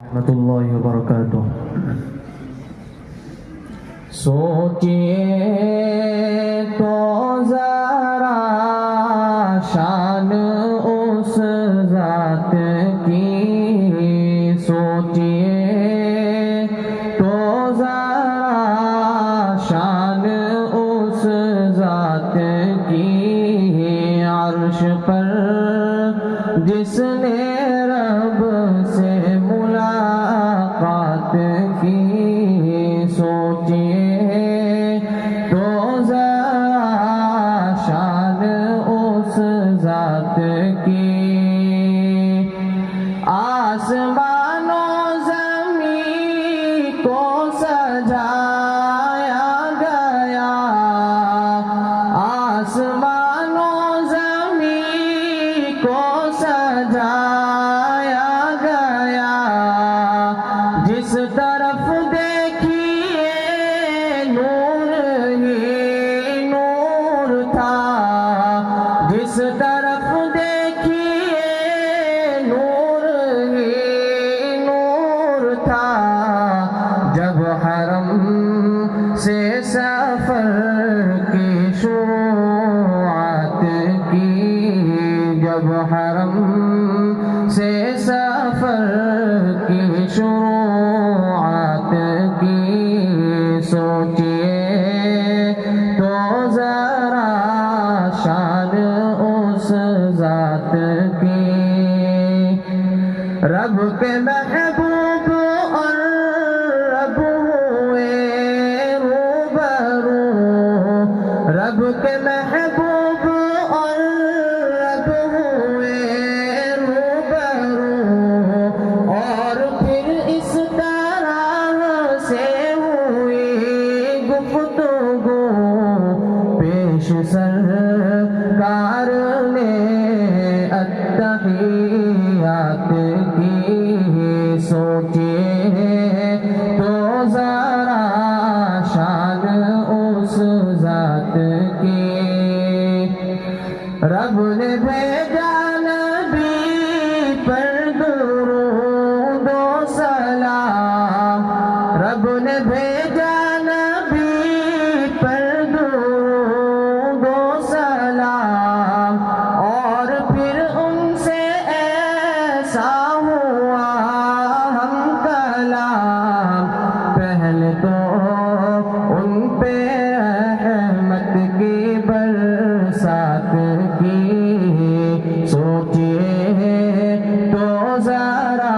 रहमतुल्लाहि व बरकातुहू। सोचिए तो जरा शान उस जात की, सोचिए तो जरा शान उस जात की, अर्श पर जिसने रब से मुलाकात की, सोचिए तो जरा शान उस जात की। आसमानों ज़मीं को सजाया गया, आसमानों ज़मीं को सजाया गया, जिस तरफ देखिए नूर ही नूर था, जिस तरफ देखिए नूर ही नूर था। जब हरम से सफर की शुरुआत की, जब हरम से सफर की शुरुआत की, सोचिए तो जरा शान उस जात की। रब के महबूब और रब हुए रूबरू, रब के महबूब और रब हुए रूबरू, और फिर इस तरह से हुई गुफ्तगू, पेश सरकार ने अत्तहियात की, सोचिए तो जरा शान उस जात की। रब ने भेजा नबी पर दुरूद व सलाम, रब ने भेजा नबी पर दुरूद व सलाम, और फिर उनसे ऐसा हुआ हम कलाम। पहले तो उन पे रहमत की बरसात की, सोचिए तो जरा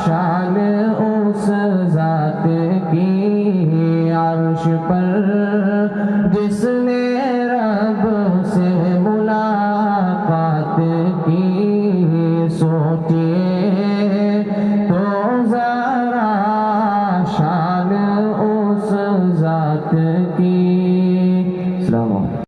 शान उस जात की। अर्श पर जिसने रब से मुलाकात की, सोचिए